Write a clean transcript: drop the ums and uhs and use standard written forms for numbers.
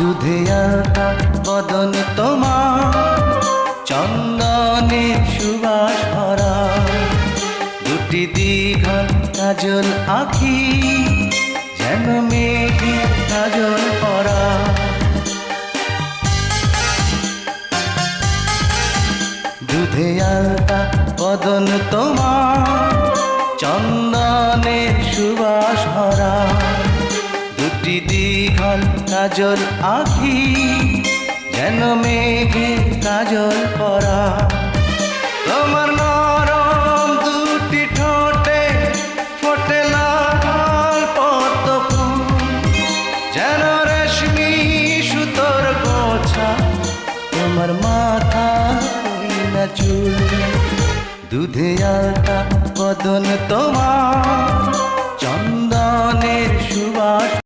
দুধে আলতা বদন তোমার, চন্দনে সুবাস ভরা, দুটি দীঘল কাজল আঁখি, যেন মেঘে কাজল পরা। দুধে আলতা বদন তোমার, চন্দনে সুবাস ভরা, দুটি দীঘল কাজল আঁখি, যেন মেঘে কাজল পরা। তোমার নরম দুটি ঠোঁটে ফোটে লাল পদ্ম ফুল, যেন রেশমি সুতোর গোছা, তোমার মাথা না চুল। দুধে আলতা বদন তোমার,